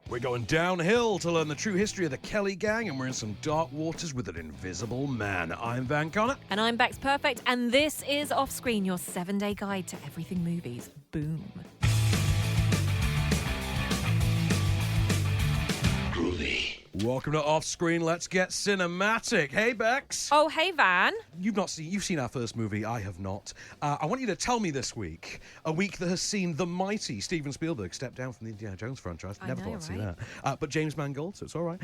We're going downhill to learn the true history of the Kelly gang, and we're in some dark waters with an invisible man. I'm Van Connor. And I'm Becks Perfect, and this is Off Screen, your 7-day guide to everything movies. Boom. Welcome to Off Screen. Let's get cinematic. Hey, Becks. Oh, hey, Van. You've seen our first movie. I have not. I want you to tell me this week, a week that has seen the mighty Steven Spielberg step down from the Indiana Jones franchise. Never thought I'd see that. But James Mangold, so it's all right.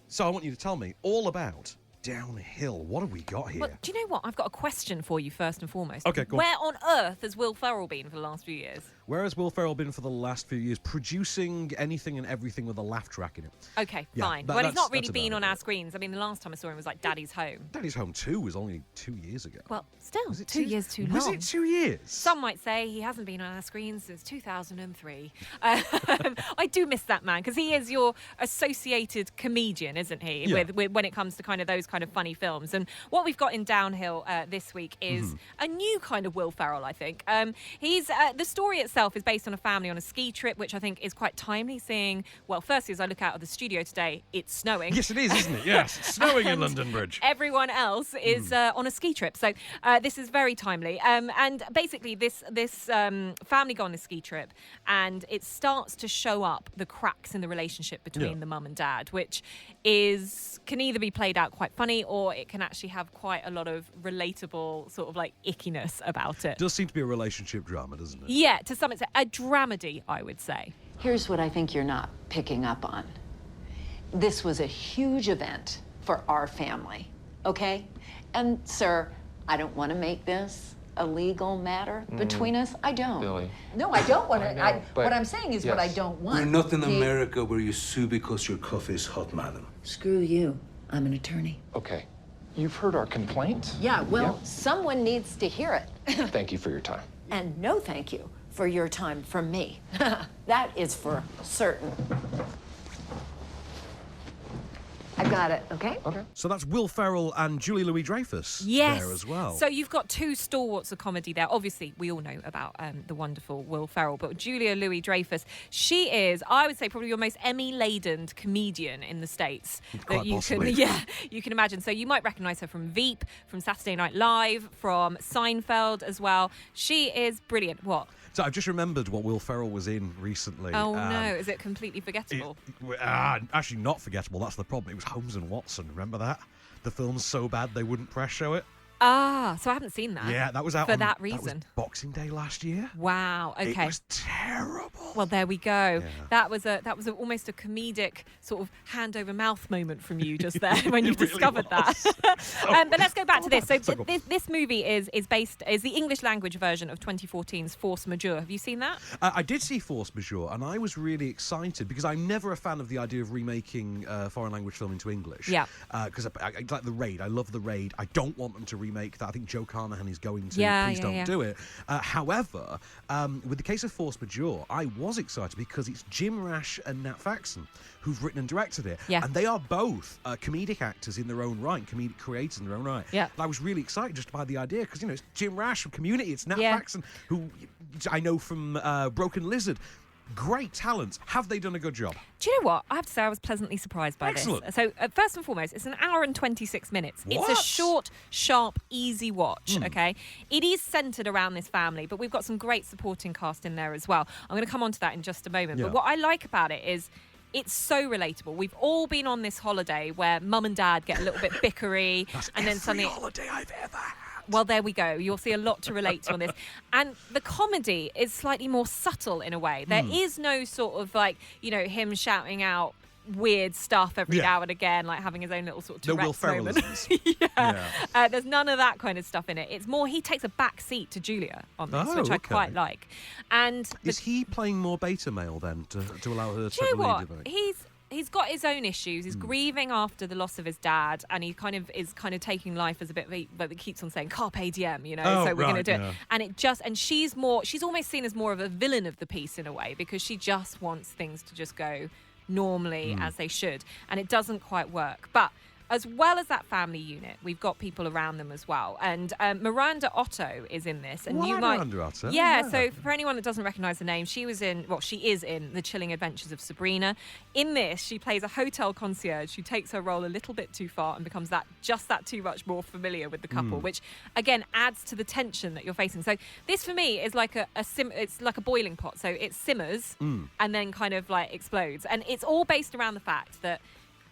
So I want you to tell me all about Downhill. What have we got here? Well, do you know what? I've got a question for you first and foremost. Okay, go on. Where on earth has Will Ferrell been for the last few years? Where has Will Ferrell been for the last few years? Producing anything and everything with a laugh track in it. Okay, Yeah, fine. that- Well, he's that's- not really that's been about on it. our screens. I mean, the last time I saw him was like Daddy's Home. Daddy's Home 2 was only 2 years ago. Well, still, Was it 2 years too long. Was it 2 years? Some might say he hasn't been on our screens since 2003. I do miss that man because he is your associated comedian, isn't he? Yeah. With when it comes to kind of those kind of funny films. And what we've got in Downhill this week is a new kind of Will Ferrell, I think. He's the story itself is based on a family on a ski trip, which I think is quite timely. Seeing, well, firstly, as I look out of the studio today, it's snowing. Yes, it is, isn't it? Yes, it's snowing in And London Bridge. Everyone else is on a ski trip, so this is very timely. And basically, this family go on this ski trip, and it starts to show up the cracks in the relationship between the mum and dad, which can either be played out quite funny, or it can actually have quite a lot of relatable sort of like ickiness about it. Does seem to be a relationship drama, doesn't it? Yeah, to some extent, a dramedy, I would say. Here's what I think you're not picking up on. This was a huge event for our family, okay? And, sir, I don't want to make this a legal matter between us. I don't. Billy. No, I don't want I to. know, but- What I'm saying is what I Yes. don't want. We're not in okay? America where you sue because your coffee is hot, madam. Screw you. I'm an attorney. Okay. You've heard our complaint? Yeah, well, Yeah. someone needs to hear it. Thank you for your time. And no thank you for your time from me. That is for certain. I got it, okay? Okay. So that's Will Ferrell and Julie Louis-Dreyfus Yes. there as well. So you've got two stalwarts of comedy there. Obviously, we all know about the wonderful Will Ferrell, but Julia Louis-Dreyfus, she is, I would say, probably your most Emmy-laden comedian in the States. Quite possibly. You can imagine. So you might recognise her from Veep, from Saturday Night Live, from Seinfeld as well. She is brilliant. What? So I've just remembered what Will Ferrell was in recently. Oh no, is it completely forgettable? Actually, not forgettable. That's the problem. It was Holmes and Watson. Remember that? The film's so bad they wouldn't press show it. So I haven't seen that. Yeah, that was out for on, that was reason. Boxing Day last year. Wow. Okay. It was terrible. Well, there we go. Yeah. That was almost a comedic sort of hand over mouth moment from you just there when you It really discovered was. that. But let's go back to this. So So go on. this movie is the English language version of 2014's Force Majeure. Have you seen that? I did see Force Majeure, and I was really excited because I'm never a fan of the idea of remaking foreign language film into English. Yeah. Because I like The Raid. I love The Raid. I don't want them to remake that. I think Joe Carnahan is going to. Yeah, Please yeah, don't yeah. do it. However, with the case of Force Majeure, I was excited because it's Jim Rash and Nat Faxon who've written and directed it. Yeah. And they are both comedic actors in their own right, comedic creators in their own right. Yeah. And I was really excited just by the idea because, it's Jim Rash from Community, it's Nat Yeah. Faxon, who I know from Broken Lizard. Great talents. Have they done a good job? Do you know what? I have to say I was pleasantly surprised by Excellent. this. So first and foremost, it's an hour and 26 minutes. It's a What? short, sharp, easy watch, okay? It is centred around this family, but we've got some great supporting cast in there as well. I'm going to come on to that in just a moment. Yeah. But what I like about it is it's so relatable. We've all been on this holiday where mum and dad get a little bit bickery That's and then every suddenly... holiday I've ever had. Well, there we go. You'll see a lot to relate to on this. And the comedy is slightly more subtle in a way. There is no sort of him shouting out weird stuff every Yeah. now and again, like having his own little sort of No Will Tourette's moment. Ferrellisms. There's none of that kind of stuff in it. It's more he takes a back seat to Julia on this, Oh, which I okay. quite like. And Is he playing more beta male then to allow her to do take you the know lead? what? He's got his own issues. He's grieving after the loss of his dad, and he is taking life as a bit of but he keeps on saying carpe diem, Oh, so we're going to right, do yeah. it. And she's almost seen as more of a villain of the piece in a way, because she just wants things to just go normally as they should, and it doesn't quite work. But as well as that family unit, we've got people around them as well. And Miranda Otto is in this. And What, you might, Miranda Otto? Yeah, Yeah. so for anyone that doesn't recognise the name, she is in The Chilling Adventures of Sabrina. In this, she plays a hotel concierge who takes her role a little bit too far and becomes that too much more familiar with the couple, which again adds to the tension that you're facing. So this for me is like it's like a boiling pot. So it simmers and then kind of like explodes. And it's all based around the fact that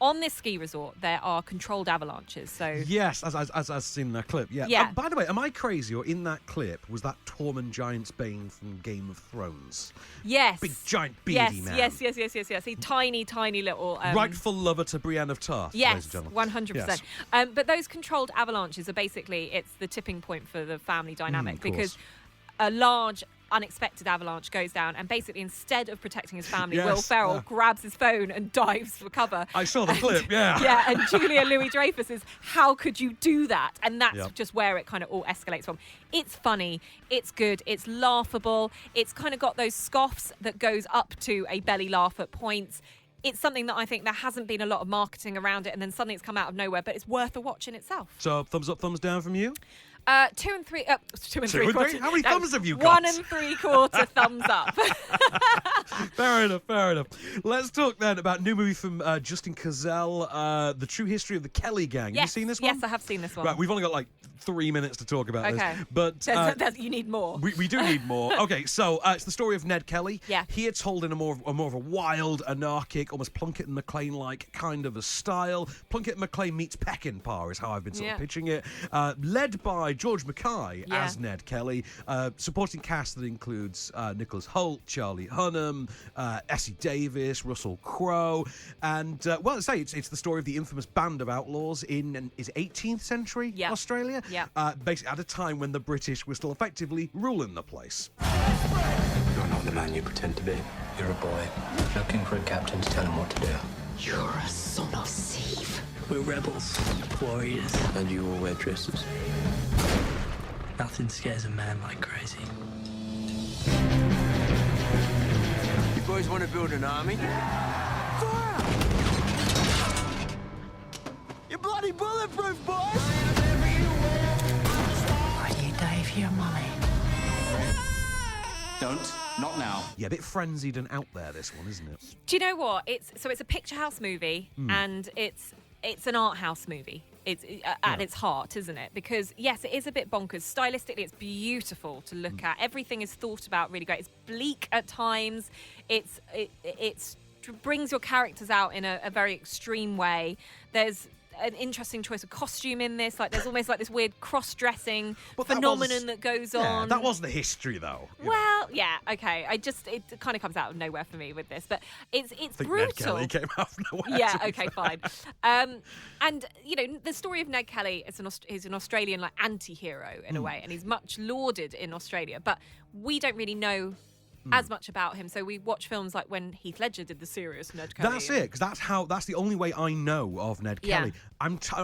on this ski resort, there are controlled avalanches. So yes, as I've seen in that clip. Yeah. Yeah. By the way, am I crazy? Or in that clip was that Tormund Giantsbane from Game of Thrones? yes, Big giant beady man. Yes. He's tiny little Rightful lover to Brienne of Tarth. ladies Yes, and gentlemen. 100%. Yes. But those controlled avalanches are basically, it's the tipping point for the family dynamic of course. because a large unexpected avalanche goes down and basically instead of protecting his family, Yes, Will Ferrell yeah. grabs his phone and dives for cover. I saw the clip, yeah. Yeah, and Julia Louis-Dreyfus is, how could you do that? And that's Yep. just where it kind of all escalates from. It's funny, it's good, it's laughable, it's kind of got those scoffs that goes up to a belly laugh at points. It's something that I think there hasn't been a lot of marketing around it, and then suddenly it's come out of nowhere, but it's worth a watch in itself. So thumbs up, thumbs down from you? 2 and 3. 2 and Two 3 and quarters. three? How many No, thumbs have you got? 1 3/4 thumbs up. Fair enough. Let's talk then about a new movie from Justin Cazell, The True History of the Kelly Gang. Have you seen this one? Yes, I have seen this one. Right, we've only got like 3 minutes to talk about Okay. this. But You need more. we do need more. Okay, so it's the story of Ned Kelly. Yeah. Here told in a more of a wild, anarchic, almost Plunkett and McLean-like kind of a style. Plunkett and McLean meets Peckinpah is how I've been sort of pitching it. Led by George Mackay as Ned Kelly. Supporting cast that includes Nicholas Hoult, Charlie Hunnam, Essie Davis, Russell Crowe. And, it's the story of the infamous band of outlaws in, is it 18th century Australia? Yeah. Basically at a time when the British were still effectively ruling the place. You're not the man you pretend to be. You're a boy looking for a captain to tell him what to do. You're a son of Steve. We're rebels, warriors. And you all wear dresses. Nothing scares a man like crazy. You boys want to build an army? Fire! You're bloody bulletproof, boys! Why do you dive here, Mummy? Don't. Not now. Yeah, a bit frenzied and out there, this one, isn't it? Do you know what? It's a picture house movie, and it's an art house movie. It's at its heart, isn't it? Because yes, it is a bit bonkers. Stylistically, it's beautiful to look at. Everything is thought about really great. It's bleak at times. It brings your characters out in a very extreme way. There's an interesting choice of costume in this. Like there's almost like this weird cross-dressing phenomenon that goes on. That was the history, though. Well, yeah, okay. It kind of comes out of nowhere for me with this, but it's I think brutal. Ned Kelly came out of nowhere. Yeah, to be okay, fair. fine. And the story of Ned Kelly is he's an Australian like anti-hero in a way, and he's much lauded in Australia, but we don't really know as much about him. So we watch films like when Heath Ledger did the serious Ned Kelly. That's it, because that's the only way I know of Ned Kelly.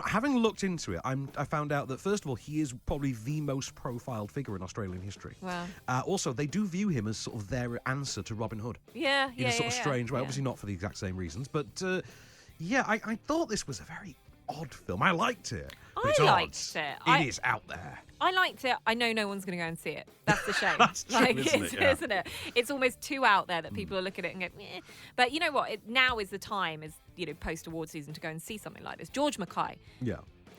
Having looked into it, I found out that first of all he is probably the most profiled figure in Australian history. Wow. Also, they do view him as sort of their answer to Robin Hood. Yeah, in a sort of strange way. Obviously not for the exact same reasons, but I thought this was a very odd film. I liked it. But it's liked odd. it. It is out there. I liked it. I know no one's going to go and see it. That's the shame. That's true, isn't it? Yeah. Isn't it? It's almost too out there that people are looking at it and go, eh. But you know what? Now is the time, post-award season, to go and see something like this. George Mackay. Yeah.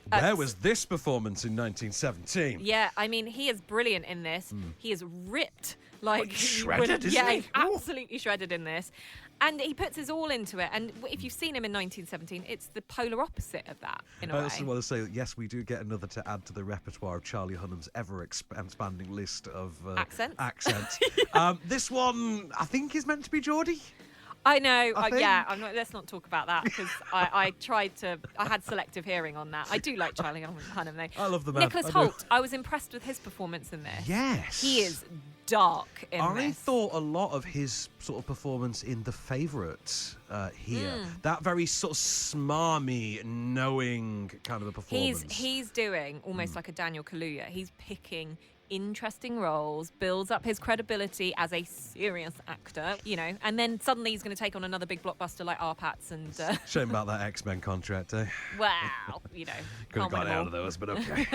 Where was this performance in 1917? Yeah, I mean, he is brilliant in this. He is ripped. Like shredded, isn't yeah, he? he's absolutely shredded in this. And he puts his all into it. And if you've seen him in 1917, it's the polar opposite of that, in a way. I also want to say that, yes, we do get another to add to the repertoire of Charlie Hunnam's ever-expanding list of accents. This one, I think, is meant to be Geordie. I know. I think. Let's not talk about that because I had selective hearing on that. I do like Charlie Hunnam though. I love the man. Nicholas Hoult. I was impressed with his performance in this. Yes. He is dark in I this. thought a lot of his sort of performance in The Favourite here. That very sort of smarmy, knowing kind of a performance. He's doing almost like a Daniel Kaluuya. He's picking interesting roles, builds up his credibility as a serious actor, and then suddenly he's going to take on another big blockbuster like Arpats and... Shame about that X-Men contract, eh? Wow, Could have got out of those, but okay.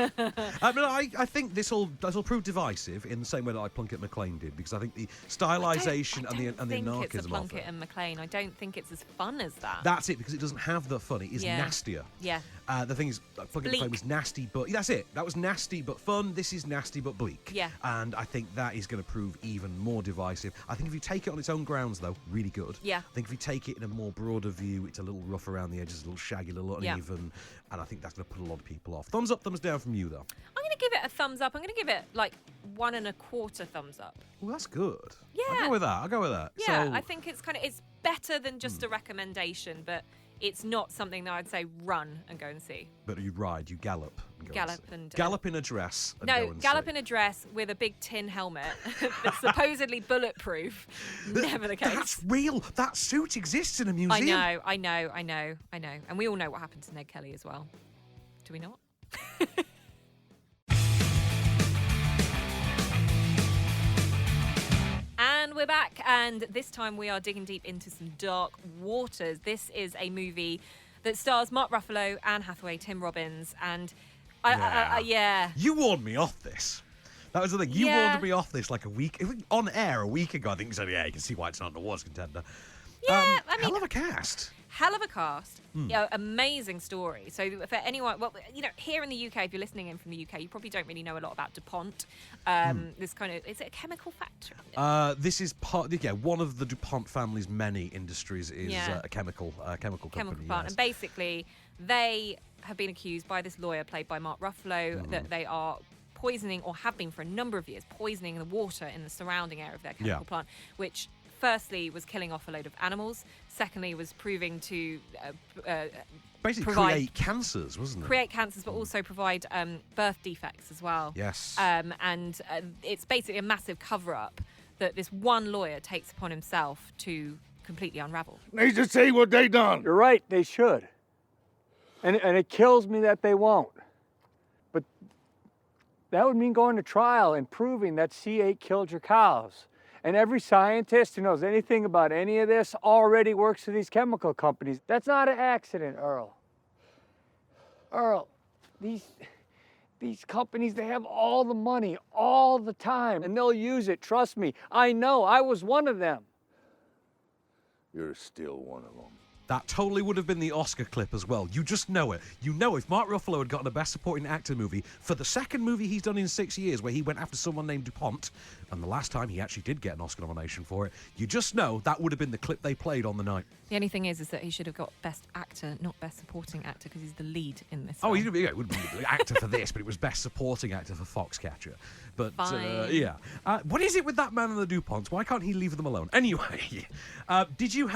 I think this will prove divisive in the same way that like Plunkett and McLean did, because I think the stylisation and the anarchism I don't think it's a of it. Plunkett and McLean. I don't think it's as fun as that. That's it, because it doesn't have the fun. It is nastier. Yeah. The thing is, Plunkett and McLean was nasty, but that's it. That was nasty but fun. This is nasty but bleak. Yeah. And I think that is going to prove even more divisive. I think if you take it on its own grounds, though, really good. Yeah. I think if you take it in a more broader view, it's a little rough around the edges, a little shaggy, a little uneven, and I think that's going to put a lot of people off. Thumbs up, thumbs down from you, though. I'm going to give it a thumbs up. I'm going to give it like 1.25 thumbs up. Well, that's good. Yeah. I'll go with that. Yeah, So, I think it's better than just a recommendation, but it's not something that I'd say run and go and see. But you ride, you gallop. And go Gallop and and... gallop in a dress. And No, go and gallop see. in a dress with a big tin helmet that's supposedly bulletproof. Never the case. That's real. That suit exists in a museum. I know. And we all know what happened to Ned Kelly as well. Do we not? And we're back, and this time we are digging deep into some dark waters. This is a movie that stars Mark Ruffalo, Anne Hathaway, Tim Robbins, and yeah. You warned me off this. That was the thing. You Yeah. warned me off this like on air a week ago. I think so. Yeah, you can see why it's not an awards contender. Yeah, I mean, hell of a cast. Hell of a cast. Amazing story. So for anyone, here in the UK, if you're listening in from the UK, you probably don't really know a lot about DuPont. This is it a chemical factory? This is one of the DuPont family's many industries is a chemical company. Plant. Yes. And basically, they have been accused by this lawyer played by Mark Ruffalo that they are poisoning, or have been for a number of years, poisoning the water in the surrounding area of their chemical plant, which firstly was killing off a load of animals. Secondly, was proving to basically create cancers, wasn't it? Create cancers, but also provide birth defects as well. Yes. And it's basically a massive cover-up that this one lawyer takes upon himself to completely unravel. They should say what they done. You're right, they should. And it kills me that they won't. But that would mean going to trial and proving that C8 killed your cows. And every scientist who knows anything about any of this already works for these chemical companies. That's not an accident, Earl. Earl, these companies, they have all the money all the time, and they'll use it, trust me. I know, I was one of them. You're still one of them. That totally would have been the Oscar clip as well. You just know it. You know if Mark Ruffalo had gotten a Best Supporting Actor movie for the second movie he's done in 6 years where he went after someone named DuPont, and the last time he actually did get an Oscar nomination for it, you just know that would have been the clip they played on the night. The only thing is that he should have got Best Actor, not Best Supporting Actor, because he's the lead in this Oh, film. it would be the actor for this, but it was Best Supporting Actor for Foxcatcher. But, Fine. what is it with that man and the DuPonts? Why can't he leave them alone? Anyway, did you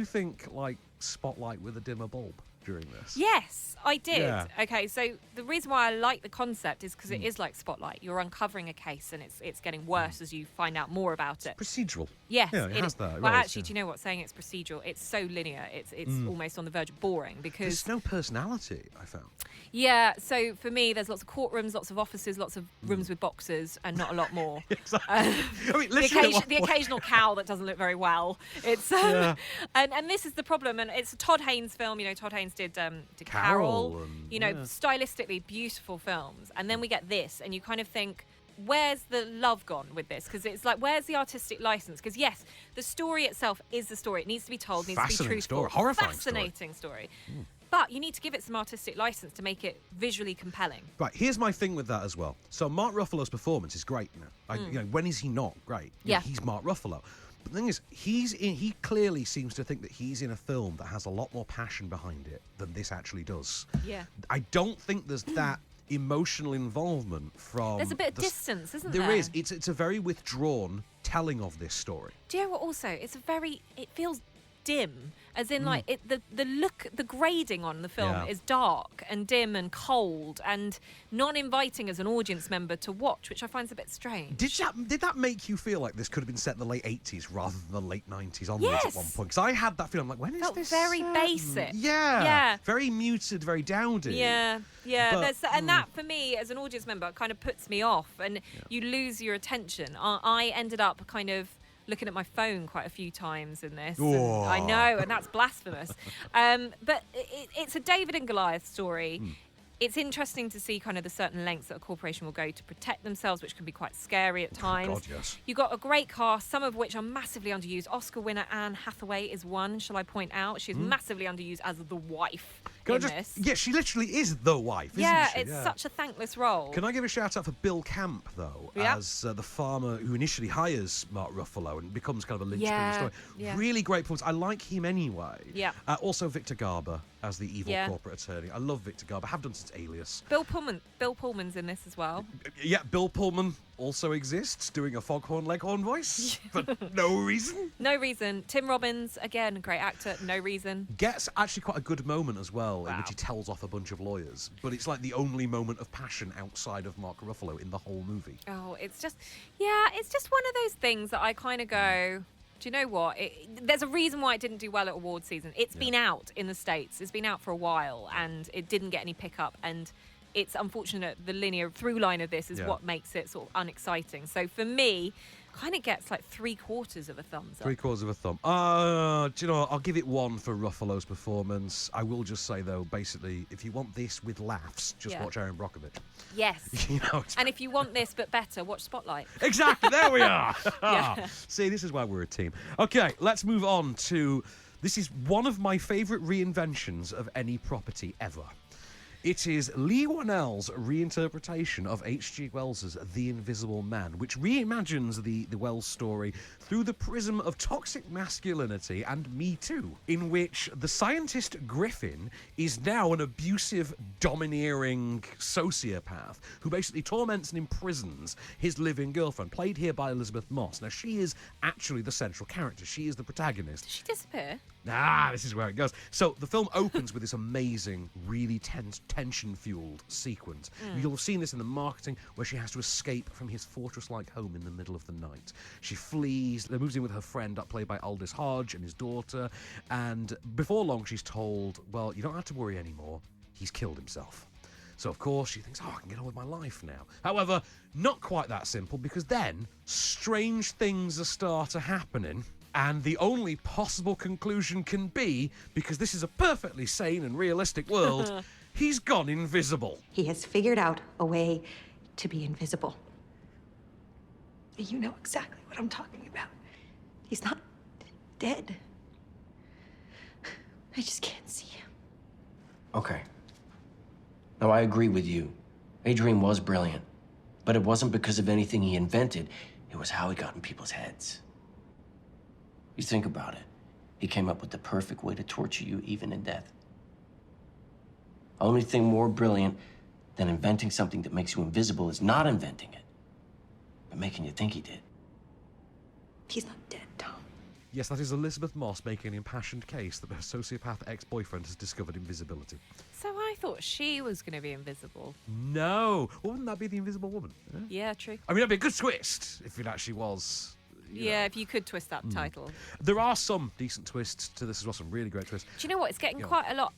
think, like, Spotlight with a dimmer bulb during this? Yes, I did. Yeah. Okay, so the reason why I like the concept is because it is like Spotlight. You're uncovering a case and it's getting worse as you find out more about it. Procedural. Yes, Yeah, it has that. Well, Well, actually, do you know what? Saying it's procedural, it's so linear. It's almost on the verge of boring because There's no personality, I found. yeah. So for me, there's lots of courtrooms, lots of offices, lots of rooms with boxes, and not a lot more. Exactly. I mean, literally The occasional cow that doesn't look very well. It's and this is the problem. And it's a Todd Haynes film. You know, Todd Haynes did Carol. and, You know, stylistically beautiful films. And then we get this, and you kind of think, where's the love gone with this? Because it's like, where's the artistic license? Because yes, the story itself is the story. It needs to be told. It needs to be Fascinating truthful. story, horrifying Fascinating story. But you need to give it some artistic license to make it visually compelling. Right, here's my thing with that as well. So Mark Ruffalo's performance is great. When is he not great? Yeah. He's Mark Ruffalo. But the thing is, he clearly seems to think that he's in a film that has a lot more passion behind it than this actually does. Yeah. I don't think there's that emotional involvement from... There's a bit of distance, isn't there? There is. It's a very withdrawn telling of this story. Do you know what also? It feels dim. As in, like, the look, the grading on the film is dark and dim and cold and non-inviting as an audience member to watch, which I find a bit strange. Did that make you feel like this could have been set in the late 80s rather than the late 90s onwards at one point? Because I had that feeling, like, when is Felt this? very basic. Yeah. Very muted, very dowdy. Yeah. But, And that, for me, as an audience member, kind of puts me off, and you lose your attention. I ended up kind of looking at my phone quite a few times in this. And I know, and that's blasphemous. But it's a David and Goliath story. It's interesting to see kind of the certain lengths that a corporation will go to protect themselves, which can be quite scary at times. God, yes. You've got a great cast, some of which are massively underused. Oscar winner Anne Hathaway is one, shall I point out. She's massively underused as the wife this. Yeah, she literally is the wife, isn't she? It's such a thankless role. Can I give a shout out for Bill Camp, though, as the farmer who initially hires Mark Ruffalo and becomes kind of a linchpin in the story. Yeah. Really great performance. I like him anyway. Yeah. Also Victor Garber as the evil corporate attorney. I love Victor Garber. I have done since Alias. Bill Pullman's in this as well. Yeah, Bill Pullman also exists, doing a Foghorn Leghorn voice for no reason. No reason. Tim Robbins, again, great actor, no reason. Gets actually quite a good moment as well, in which he tells off a bunch of lawyers. But it's like the only moment of passion outside of Mark Ruffalo in the whole movie. Oh, it's just one of those things that I kind of go, do you know what? There's a reason why it didn't do well at award season. It's been out in the States. It's been out for a while, and it didn't get any pickup. And it's unfortunate the linear through line of this is what makes it sort of unexciting. So for me, kind of gets like 3/4 of a thumbs up. 3/4 of a thumb. Do you know what? I'll give it 1 for Ruffalo's performance. I will just say, though, basically, if you want this with laughs, just watch Aaron Brockovich. Yes. It's and if you want this but better, watch Spotlight. Exactly, there we are. See, this is why we're a team. Okay, let's move on to... This is one of my favourite reinventions of any property ever. It is Lee Whannell's reinterpretation of H.G. Wells's The Invisible Man, which reimagines the Wells story through the prism of toxic masculinity and Me Too, in which the scientist Griffin is now an abusive, domineering sociopath who basically torments and imprisons his living girlfriend, played here by Elizabeth Moss. Now, she is actually the central character. She is the protagonist. Did she disappear? This is where it goes. So the film opens with this amazing, really tense, tension-fueled sequence. You'll have seen this in the marketing, where she has to escape from his fortress-like home in the middle of the night. She flees, moves in with her friend, played by Aldous Hodge, and his daughter, and before long she's told, well, you don't have to worry anymore, he's killed himself. So, of course, she thinks, I can get on with my life now. However, not quite that simple, because then strange things start happening. And the only possible conclusion can be, because this is a perfectly sane and realistic world, he's gone invisible. He has figured out a way to be invisible. You know exactly what I'm talking about. He's not dead. I just can't see him. Okay. Now, I agree with you. Adrian was brilliant. But it wasn't because of anything he invented. It was how he got in people's heads. You think about it. He came up with the perfect way to torture you, even in death. Only thing more brilliant than inventing something that makes you invisible is not inventing it, but making you think he did. He's not dead, Tom. Yes, that is Elizabeth Moss making an impassioned case that her sociopath ex-boyfriend has discovered invisibility. So I thought she was going to be invisible. No! Well, wouldn't that be the Invisible Woman? Yeah, true. I mean, that'd be a good twist if it actually was... You know. If you could twist that title. There are some decent twists to this as well, some really great twists. Do you know what? It's getting quite a lot.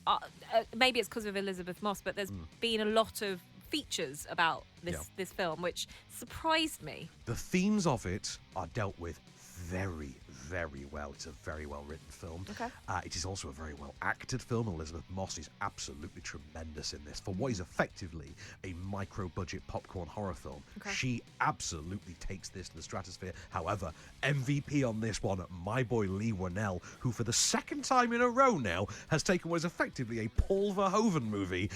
Maybe it's because of Elizabeth Moss, but there's been a lot of features about this film, which surprised me. The themes of it are dealt with very, very well. It's a very well-written film. Okay. It is also a very well-acted film. Elizabeth Moss is absolutely tremendous in this. For what is effectively a micro-budget popcorn horror film, she absolutely takes this to the stratosphere. However, MVP on this one, my boy Lee Whannell, who for the second time in a row now has taken what is effectively a Paul Verhoeven movie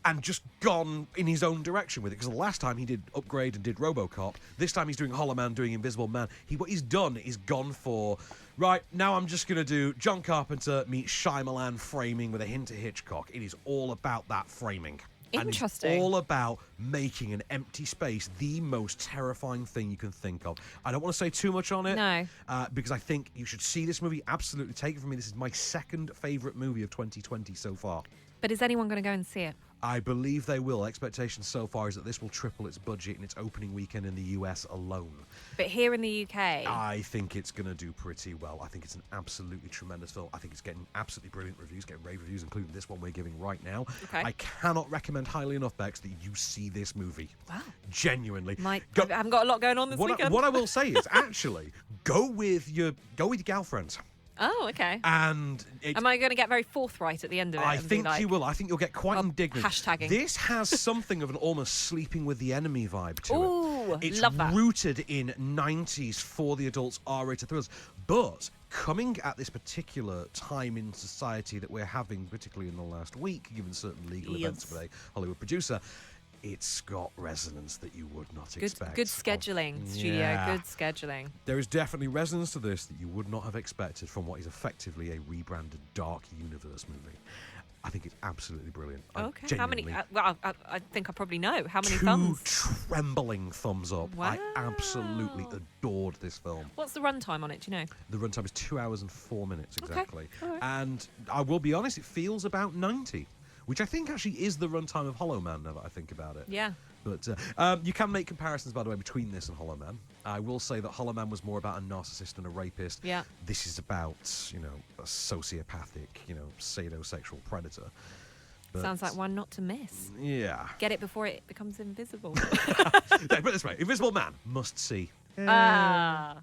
and just gone in his own direction with it. Because the last time he did Upgrade and did RoboCop, this time he's doing Hollow Man, doing Invisible Man. What he's done is gone for, right, now I'm just going to do John Carpenter meets Shyamalan framing with a hint of Hitchcock. It is all about that framing. Interesting. And it's all about making an empty space the most terrifying thing you can think of. I don't want to say too much on it. No. Because I think you should see this movie. Absolutely take it from me. This is my second favourite movie of 2020 so far. But is anyone going to go and see it? I believe they will. Expectations so far is that this will triple its budget in its opening weekend in the US alone. But here in the UK... I think it's going to do pretty well. I think it's an absolutely tremendous film. I think it's getting absolutely brilliant reviews, getting rave reviews, including this one we're giving right now. Okay. I cannot recommend highly enough, Becks, that you see this movie. Wow. Genuinely. I haven't got a lot going on this weekend. What I will say is, actually, go with your girlfriends. Oh, okay. And am I going to get very forthright at the end of it? I think you will. I think you'll get quite indignant. Hashtagging. This has something of an almost Sleeping with the Enemy vibe to it. It's love that. rooted in 90s for the adults R-rated thrillers, but coming at this particular time in society that we're having, particularly in the last week, given certain legal events with a Hollywood producer, it's got resonance that you would not expect. Good scheduling, studio. Yeah. Good scheduling. There is definitely resonance to this that you would not have expected from what is effectively a rebranded Dark Universe movie. I think it's absolutely brilliant. Okay. How many? Well, I think I probably know. How many 2 thumbs? trembling thumbs up. Wow. I absolutely adored this film. What's the runtime on it? Do you know? The runtime is 2 hours and 4 minutes exactly. Okay. All right. And I will be honest, it feels about 90. Which I think actually is the runtime of Hollow Man, now that I think about it. Yeah. But you can make comparisons, by the way, between this and Hollow Man. I will say that Hollow Man was more about a narcissist and a rapist. Yeah. This is about, a sociopathic, sadosexual predator. But, sounds like one not to miss. Yeah. Get it before it becomes invisible. Put it this way, Invisible Man, must see. Ah.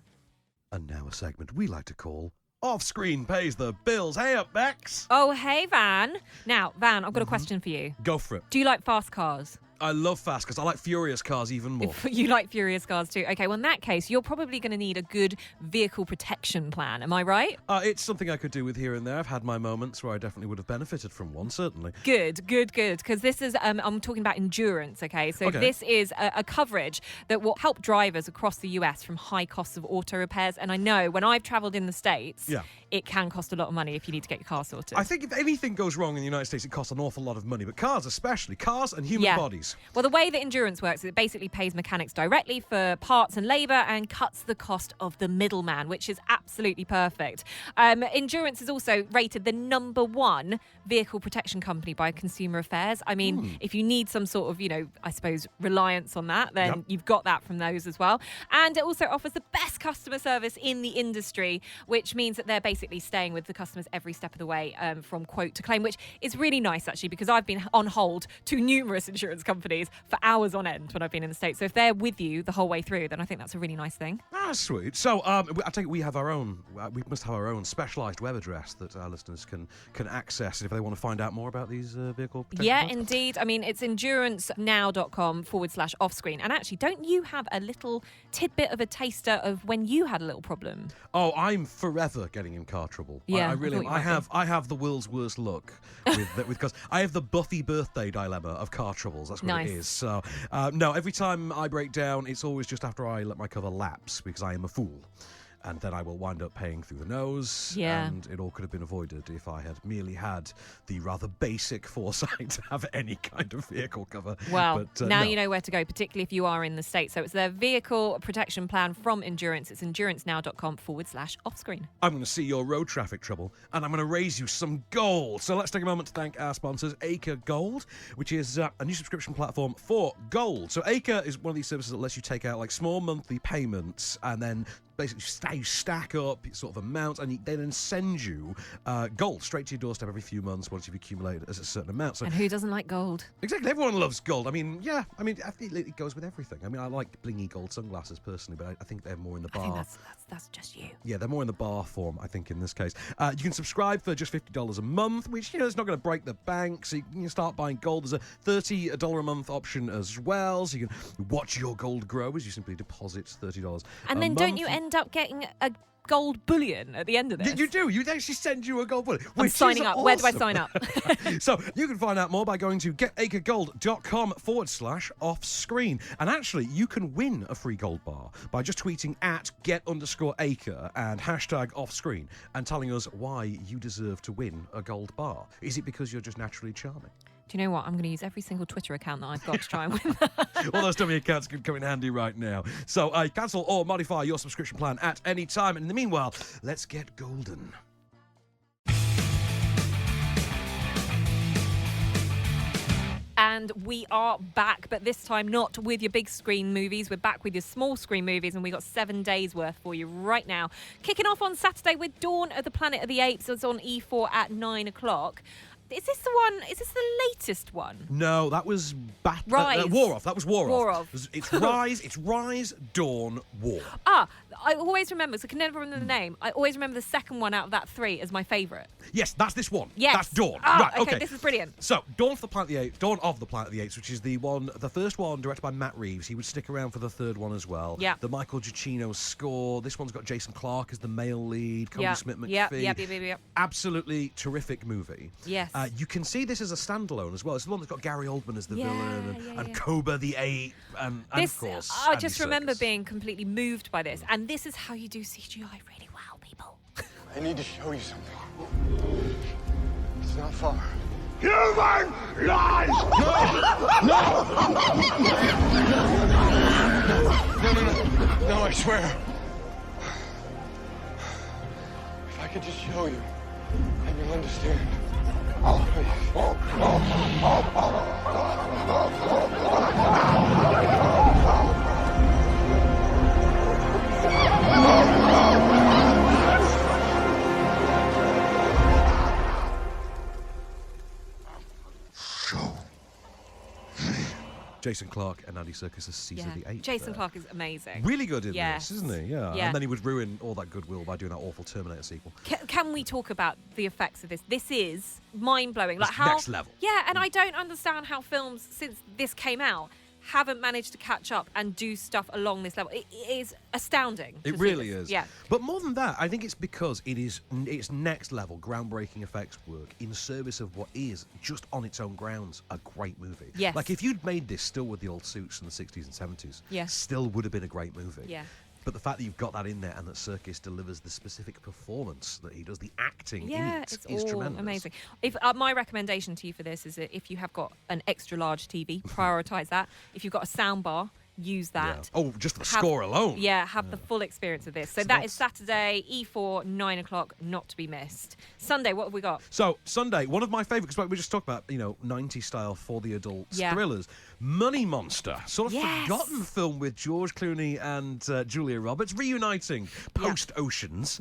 And now a segment we like to call Off-Screen Pays the Bills. Hey up, Becks. Oh, hey, Van. Now, Van, I've got a question for you. Go for it. Do you like fast cars? I love fast cars. I like furious cars even more. You like furious cars too. Okay, well, in that case, you're probably going to need a good vehicle protection plan. Am I right? It's something I could do with here and there. I've had my moments where I definitely would have benefited from one, certainly. Good. Because this is, I'm talking about endurance, okay? So this is a coverage that will help drivers across the US from high costs of auto repairs. And I know when I've travelled in the States, it can cost a lot of money if you need to get your car sorted. I think if anything goes wrong in the United States, it costs an awful lot of money. But cars especially. Cars and human bodies. Well, the way that endurance works is it basically pays mechanics directly for parts and labour and cuts the cost of the middleman, which is absolutely perfect. Endurance is also rated the #1 vehicle protection company by Consumer Affairs. I mean, if you need some sort of, I suppose, reliance on that, then you've got that from those as well. And it also offers the best customer service in the industry, which means that they're basically staying with the customers every step of the way from quote to claim, which is really nice, actually, because I've been on hold to numerous insurance companies for hours on end when I've been in the States. So if they're with you the whole way through, then I think that's a really nice thing. Ah, sweet. So I take it we have our own, we must have our own specialised web address that our listeners can access if they want to find out more about these vehicle protection plans. Indeed. I mean, it's endurancenow.com/offscreen. And actually, don't you have a little tidbit of a taster of when you had a little problem? Oh, I'm forever getting in car trouble. Yeah, I really am. I have the world's worst luck with cars. I have the Buffy birthday dilemma of car troubles. That's what it is. So, no, every time I break down, it's always just after I let my cover lapse because I am a fool. And then I will wind up paying through the nose. Yeah. And it all could have been avoided if I had merely had the rather basic foresight to have any kind of vehicle cover. Well, but, now no. you know where to go, particularly if you are in the States. So it's their vehicle protection plan from Endurance. It's endurancenow.com/offscreen. I'm going to see your road traffic trouble, and I'm going to raise you some gold. So let's take a moment to thank our sponsors, Acre Gold, which is a new subscription platform for gold. So Acre is one of these services that lets you take out like small monthly payments and then basically stack up sort of amounts, and they then send you gold straight to your doorstep every few months once you've accumulated a certain amount. So, and who doesn't like gold? Exactly, everyone loves gold. I mean, I think it goes with everything. I mean, I like blingy gold sunglasses personally, but I think they're more in the bar. I think that's just you. Yeah, they're more in the bar form, I think, in this case. You can subscribe for just $50 a month, which, it's not going to break the bank, so you can start buying gold. There's a $30 a month option as well, so you can watch your gold grow as you simply deposit $30 and then don't you end up getting a gold bullion at the end of this? You do. You actually send you a gold bullion. I'm signing up. Awesome. Where do I sign up? So you can find out more by going to getacregold.com/offscreen. And actually, you can win a free gold bar by just tweeting at @get_acre and #offscreen and telling us why you deserve to win a gold bar. Is it because you're just naturally charming? Do you know what? I'm going to use every single Twitter account that I've got to try and win that. All those dummy accounts could come in handy right now. So cancel or modify your subscription plan at any time. And in the meanwhile, let's get golden. And we are back, but this time not with your big screen movies. We're back with your small screen movies, and we got 7 days worth for you right now. Kicking off on Saturday with Dawn of the Planet of the Apes. It's on E4 at 9 o'clock. Is this the one? Is this the latest one? No, that was Rise. War of. That was War of. War of. It's Rise. It's Rise, Dawn, War. I always remember, so I can never remember the name. I always remember the second one out of that three as my favourite. Yes, that's this one. Yes. That's Dawn. Right, okay. This is brilliant. So, Dawn of the Planet of the Apes, which is the first one directed by Matt Reeves. He would stick around for the third one as well. Yeah. The Michael Giacchino score. This one's got Jason Clarke as the male lead. Cody Smith McPhee. Yep. Absolutely terrific movie. Yes. You can see this as a standalone as well. It's the one that's got Gary Oldman as the villain and Cobra the Ape. And of course, I Andy just remember Serkis. being completely moved by this. And this is how you do CGI really well, people. I need to show you something. It's not far. Human lies! No, I swear. If I could just show you, then you'll understand. Jason Clarke and Andy Serkis as Caesar the Ape. Jason Clarke is amazing. Really good in this, isn't he? Yeah. Yeah. And then he would ruin all that goodwill by doing that awful Terminator sequel. Can we talk about the effects of this? This is mind-blowing. Like It's how next level. Yeah, and I don't understand how films since this came out haven't managed to catch up and do stuff along this level. It is astounding. It really is. Yeah. But more than that, I think it's because it's next level, groundbreaking effects work in service of what is, just on its own grounds, a great movie. Yes. Like, if you'd made this still with the old suits from the 60s and 70s, still would have been a great movie. Yeah. But the fact that you've got that in there and that Serkis delivers the specific performance that he does, the acting in it it's is all tremendous. amazing. If my recommendation to you for this is that if you have got an extra large TV, prioritise that. If you've got a sound bar, use that. Oh, just for the score alone. Yeah, have the full experience of this. So that is Saturday, E4, 9 o'clock, not to be missed. Sunday, what have we got? So, Sunday, one of my favourite, because we just talked about, 90s style for the adults thrillers. Money Monster, sort of forgotten film with George Clooney and Julia Roberts reuniting post-Oceans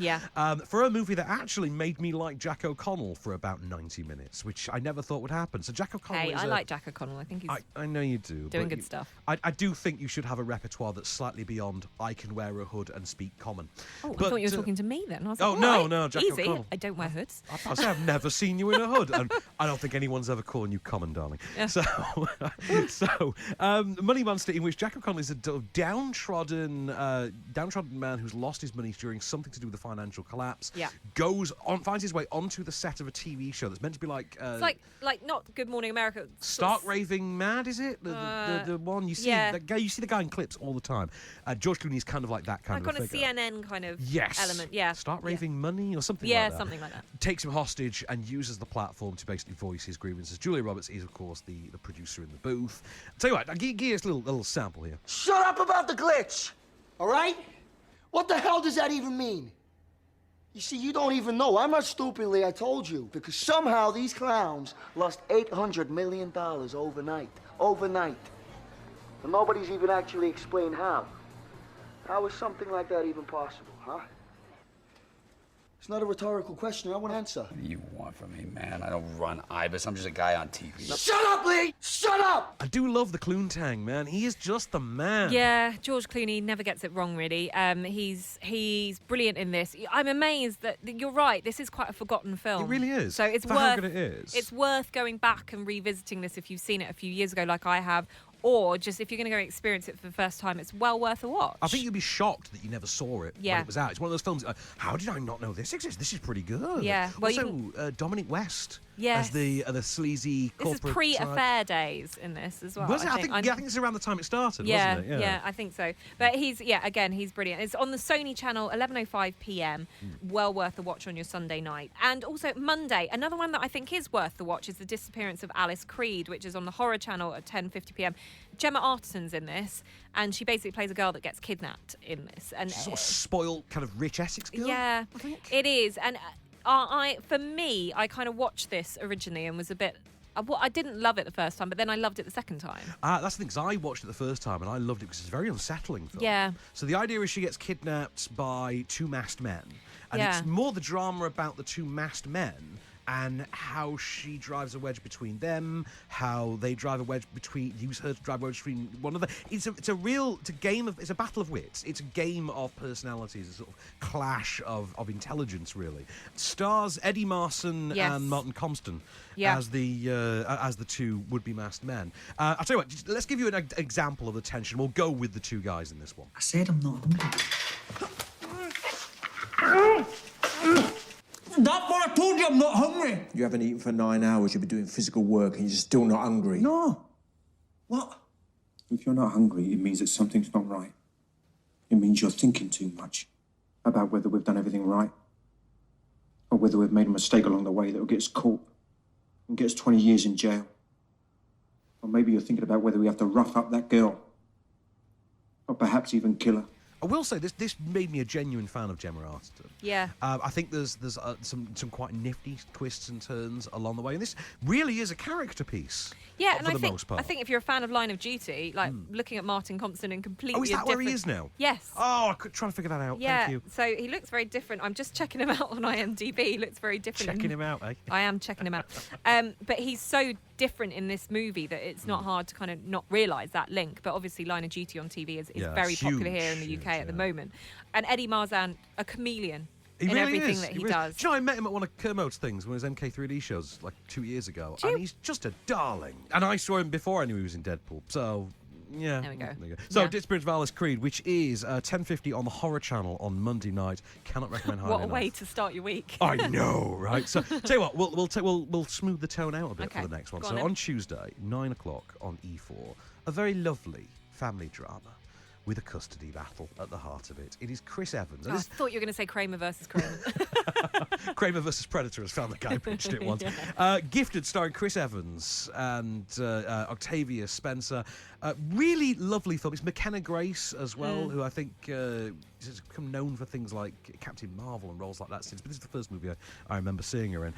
for a movie that actually made me like Jack O'Connell for about 90 minutes, which I never thought would happen. So Jack O'Connell I like Jack O'Connell. I think he's I know you do. doing good stuff. I do think you should have a repertoire that's slightly beyond I can wear a hood and speak common. Oh, I thought you were talking to me then. I was like, no, Jack easy. O'Connell. I don't wear hoods. I've never seen you in a hood, and I don't think anyone's ever calling you common, darling. Yeah. So, Money Monster, in which Jack O'Connell is a downtrodden man who's lost his money during something to do with the financial collapse. Yeah. Finds his way onto the set of a TV show that's meant to be like. It's like not Good Morning America. Stark Raving Mad, is it? The one you see. You see the guy in clips all the time. George Clooney's kind of like that kind like of on figure. a CNN kind of Yes. element. Yeah. Start Raving Money or something like that. Yeah, something like that. Takes him hostage and uses the platform to basically voice his grievances. Julia Roberts is, of course, the producer in the booth. Tell you what, I'll give you a little sample here. Shut up about the glitch, all right? What the hell does that even mean? You see, you don't even know. I'm not stupidly, I told you. Because somehow these clowns lost $800 million overnight. Overnight. And nobody's even actually explained how. How is something like that even possible, huh? It's not a rhetorical question. I want to answer. What do you want from me, man? I don't run IBIS. I'm just a guy on TV. Shut up, Lee! Shut up! I do love the Cloontang, man. He is just the man. Yeah, George Clooney never gets it wrong, really. He's brilliant in this. I'm amazed that you're right. This is quite a forgotten film. It really is. So it's For worth. how good it is. It's worth going back and revisiting this if you've seen it a few years ago, like I have. Or just if you're going to go experience it for the first time, it's well worth a watch. I think you'd be shocked that you never saw it when it was out. It's one of those films, how did I not know this exists? This is pretty good. Yeah. Well, also, Dominic West Yes. as the sleazy This is corporate. pre-affair days in this as well. Was it? I think it's around the time it started, wasn't it? Yeah, I think so. But he's brilliant. It's on the Sony channel, 11:05 p.m. Well worth a watch on your Sunday night. And also Monday, another one that I think is worth the watch is The Disappearance of Alice Creed, which is on the Horror channel at 10:50 p.m. Gemma Arterson's in this, and she basically plays a girl that gets kidnapped in this. And sort of spoiled, kind of rich Essex girl. Yeah, I think it is. And for me, I kind of watched this originally and was a bit. I didn't love it the first time, but then I loved it the second time. That's the thing, because I watched it the first time and I loved it because it's a very unsettling film. Yeah. So the idea is she gets kidnapped by two masked men. And Yeah. it's more the drama about the two masked men and how she drives a wedge between them, how they use her to drive a wedge between one another. It's a battle of wits. It's a game of personalities, a sort of clash of intelligence, really. Stars Eddie Marsan and Martin Compston as the two would-be masked men. I'll tell you what, let's give you an example of the tension. We'll go with the two guys in this one. I said I'm not hungry. That's what I told you, I'm not hungry. You haven't eaten for 9 hours, you've been doing physical work and you're still not hungry. No. What? If you're not hungry, it means that something's not right. It means you're thinking too much about whether we've done everything right or whether we've made a mistake along the way that will get us caught and get us 20 years in jail. Or maybe you're thinking about whether we have to rough up that girl or perhaps even kill her. I will say this made me a genuine fan of Gemma Arterton. Yeah. I think there's some quite nifty twists and turns along the way, and this really is a character piece. Yeah, for the most part. I think if you're a fan of Line of Duty, like looking at Martin Compston in completely. Oh, is that different... where he is now? Yes. Oh, I could try to figure that out. Yeah. Thank you. So he looks very different. I'm just checking him out on IMDb. He looks very different. Checking him out, eh? I am checking him out. But he's so different in this movie that it's not hard to kind of not realise that link. But obviously, Line of Duty on TV is very popular here in the UK at the moment. And Eddie Marsan, a chameleon. He in really everything is. that he really does. Do you know, I met him at one of Kermode's things, one of his MK3D shows, like 2 years ago, and he's just a darling. And I saw him before I knew he was in Deadpool, so... Yeah. There we go. So, Disappearance of Alice Creed, which is 10:50 on the Horror Channel on Monday night. Cannot recommend highly What a enough. way to start your week. I know, right? So, tell you what, we'll smooth the tone out a bit Okay. for the next one. Go So, on on Tuesday, 9 o'clock on E4, a very lovely family drama with a custody battle at the heart of it. It is Chris Evans. Oh, I thought you were going to say Kramer versus Kramer. Kramer versus Predator, as Family Guy pitched it once. Gifted, starring Chris Evans and Octavia Spencer. Really lovely film. It's McKenna Grace as well, who I think has become known for things like Captain Marvel and roles like that since. But this is the first movie I remember seeing her in.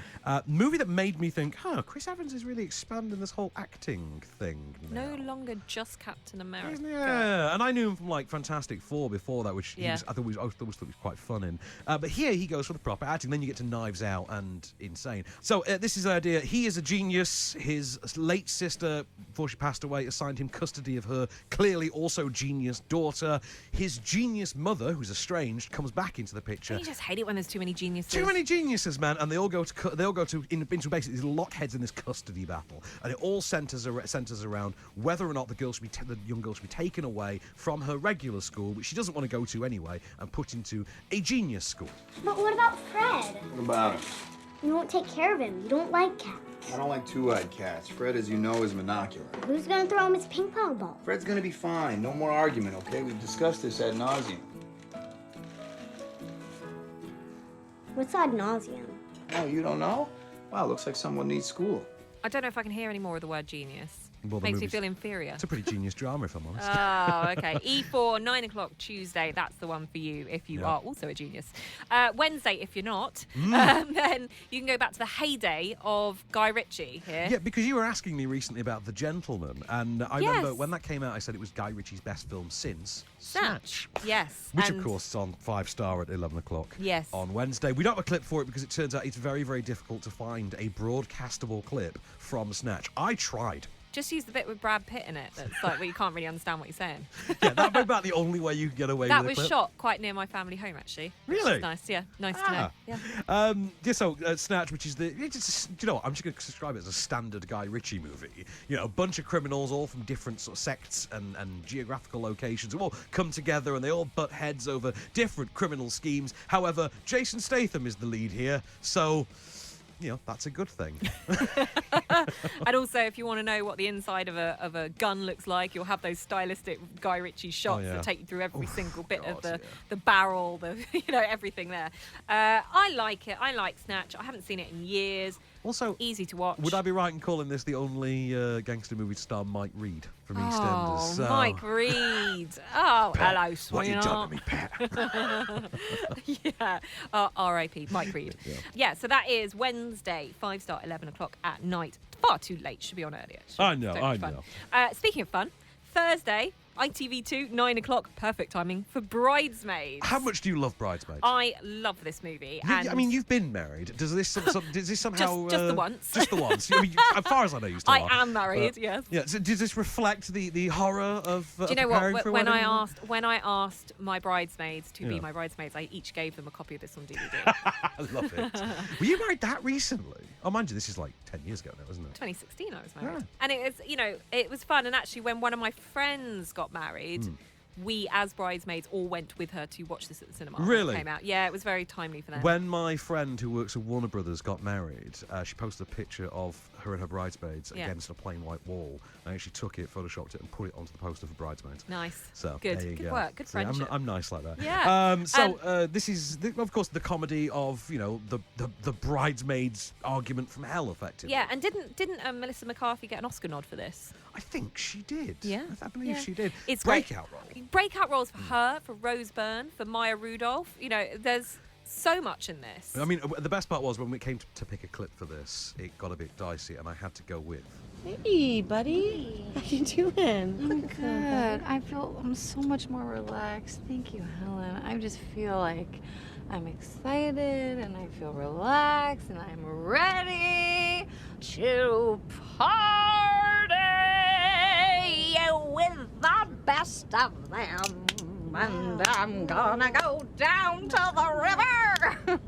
Movie that made me think, Chris Evans is really expanding this whole acting thing now. No longer just Captain America. Yeah, and I knew him from like Fantastic Four before that, which I thought was quite fun in. But here he goes for the proper acting. Then you get to Knives Out and Insane. So this is the idea. He is a genius. His late sister, before she passed away, assigned him custody of her clearly also genius daughter. His genius mother, who's estranged, comes back into the picture. Don't you just hate it when there's too many geniuses? Too many geniuses, man, and they all go into basically these lockheads in this custody battle, and it all centers around whether or not the young girl should be taken away from her regular school, which she doesn't want to go to anyway, and put into a genius school. But what about Fred? What about him? You won't take care of him. You don't like cats. I don't like two-eyed cats. Fred, as you know, is monocular. Who's gonna throw him his ping pong ball? Fred's gonna be fine. No more argument, okay? We've discussed this ad nauseum. What's ad nauseum? Oh, you don't know? Wow, looks like someone needs school. I don't know if I can hear any more of the word genius. Well, Makes me feel inferior. It's a pretty genius drama, if I'm honest. Oh, okay. E4, 9 o'clock Tuesday. That's the one for you if you are also a genius. Wednesday, if you're not, then you can go back to the heyday of Guy Ritchie here. Yeah, because you were asking me recently about The Gentleman, and I remember when that came out, I said it was Guy Ritchie's best film since Snatch. Yes. Which, of course, is on 5-star at 11 o'clock on Wednesday. We don't have a clip for it because it turns out it's very, very difficult to find a broadcastable clip from Snatch. I tried. Just use the bit with Brad Pitt in it that's like where you can't really understand what he's saying. Yeah, that'd be about the only way you can get away with it. That was shot quite near my family home, actually. Really? Which is nice, yeah. Nice to know. Yeah. So Snatch, which is do you know what? I'm just going to describe it as a standard Guy Ritchie movie. You know, a bunch of criminals, all from different sort of sects and geographical locations, who all come together and they all butt heads over different criminal schemes. However, Jason Statham is the lead here, so that's a good thing. And also, if you want to know what the inside of a gun looks like, you'll have those stylistic Guy Ritchie shots that take you through every single bit of the barrel, everything there. I like it. I like Snatch. I haven't seen it in years. Also, easy to watch. Would I be right in calling this the only gangster movie to star Mike Reed from EastEnders? Oh, Mike Reed. Oh, Pat, hello, sweetheart. what you done to me, Pat? Yeah. R.I.P. Mike Reed. Yeah, so that is Wednesday, 5-star, 11 o'clock at night. Far too late. Should be on earlier. I know. Speaking of fun, Thursday, ITV2, 9 o'clock. Perfect timing for Bridesmaids. How much do you love Bridesmaids? I love this movie. And I mean, you've been married. Does this somehow... Just the once. Just the once. I mean, as far as I know, you still I are. am married, yes. Yeah. So does this reflect the horror of Do you know preparing what? for a When wedding? I asked my bridesmaids to be my bridesmaids, I each gave them a copy of this on DVD. I love it. Were you married that recently? Oh, mind you, this is like 10 years ago now, isn't it? 2016 I was married. And it was, it was fun. And actually, when one of my friends got married, we, as bridesmaids, all went with her to watch this at the cinema. Really? When it came out. Yeah, it was very timely for them. When my friend who works at Warner Brothers got married, she posted a picture of her and her bridesmaids against a plain white wall. I actually took it, photoshopped it, and put it onto the poster for Bridesmaids. Nice. So good. there you Good go. work. Good So, yeah, friendship. I'm nice like that. Yeah. This is, of course, the comedy of the bridesmaids argument from hell, effectively. Yeah, and didn't Melissa McCarthy get an Oscar nod for this? I think she did. Yeah, I believe she did. It's breakout role. Breakout roles for her, for Rose Byrne, for Maya Rudolph. There's so much in this. I mean, the best part was when we came to pick a clip for this, it got a bit dicey, and I had to go with. Hey, buddy. How you doing? I'm good. I'm so much more relaxed. Thank you, Helen. I just feel like I'm excited and I feel relaxed and I'm ready to party with the best of them. And I'm gonna go down to the river.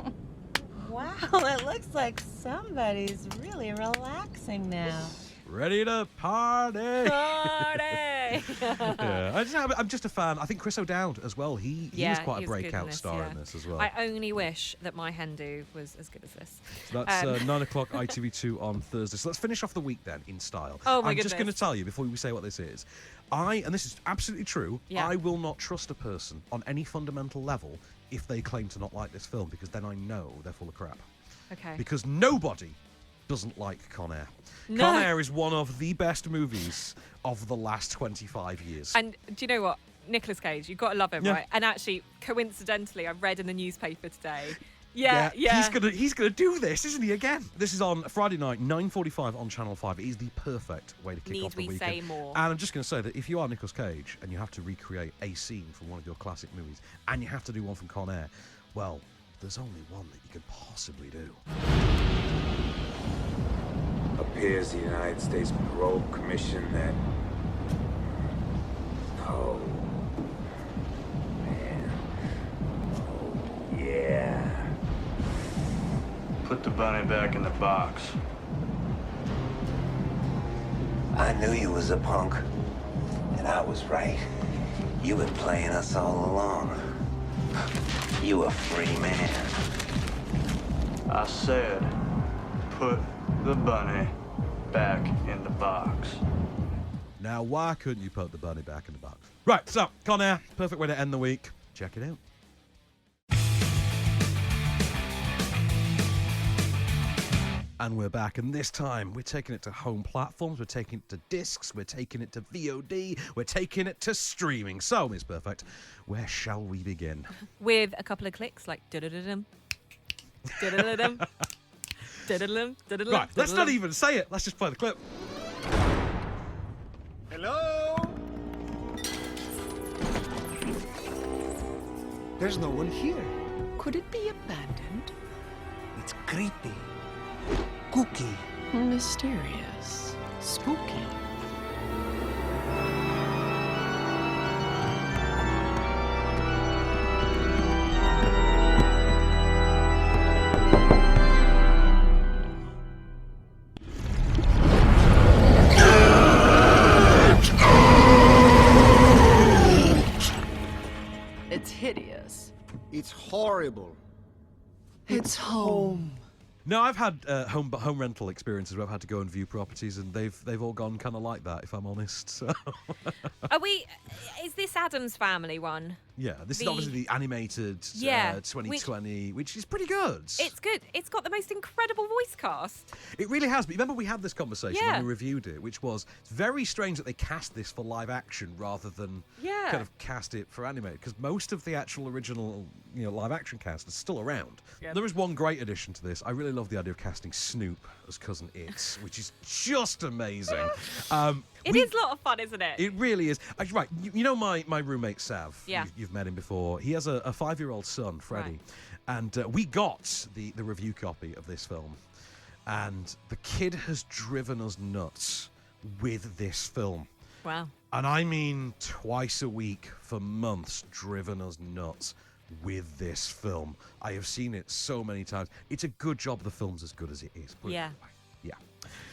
Wow, it looks like somebody's really relaxing now. Ready to party! Party! I'm just a fan. I think Chris O'Dowd as well. He was quite a breakout star in this as well. I only wish that My Hen Do was as good as this. So that's 9 o'clock ITV2 on Thursday. So let's finish off the week then in style. Oh my I'm goodness. just going to tell you before we say what this is. And this is absolutely true, I will not trust a person on any fundamental level if they claim to not like this film, because then I know they're full of crap. Okay. Because nobody doesn't like Con Air. No. Con Air is one of the best movies of the last 25 years. And do you know what? Nicolas Cage, you've got to love him, Yeah. right? And actually, coincidentally, I read in the newspaper today. Yeah. He's gonna do this, isn't he? Again, this is on Friday night, 9:45 on Channel 5. It is the perfect way to kick off the Need we weekend. say more? And I'm just going to say that if you are Nicolas Cage and you have to recreate a scene from one of your classic movies, and you have to do one from Con Air, well, there's only one that you can possibly do. Appears the United States Parole Commission that... Oh, man. Oh, yeah. Put the bunny back in the box. I knew you was a punk, and I was right. You been playing us all along. You a free man. I said, put the bunny back in the box. Now, why couldn't you put the bunny back in the box? Right, so, Con Air, perfect way to end the week. Check it out. And we're back, and this time we're taking it to home platforms, we're taking it to discs, we're taking it to VOD, we're taking it to streaming. So, Miss Perfect, where shall we begin? With a couple of clicks, like da-da-da-dum, da-da-da-dum, da-da-da-dum, da-da-da-dum. Right, let's not even say it. Let's just play the clip. Hello? There's no one here. Could it be abandoned? It's creepy. Cookie. Mysterious. Spooky. It's hideous. It's horrible. It's home. No, I've had home rental experiences where I've had to go and view properties, and they've all gone kind of like that, if I'm honest. So. Is this Addams Family one? Yeah, this is obviously the animated 2020, which is pretty good. It's good. It's got the most incredible voice cast. It really has. But remember, we had this conversation Yeah. when we reviewed it, which was it's very strange that they cast this for live action rather than kind of cast it for animated, because most of the actual original live action cast is still around. Yep. There is one great addition to this. I really love the idea of casting Snoop as Cousin It, which is just amazing. It is a lot of fun, isn't it? It really is. Actually, right, you know my roommate Sav. Yeah. You've met him before. He has a 5-year-old son, Freddie, and we got the review copy of this film, and the kid has driven us nuts with this film. Wow. And I mean twice a week for months, driven us nuts with this film. I have seen it so many times. It's a good job the film's as good as it is. Put it that way. Yeah.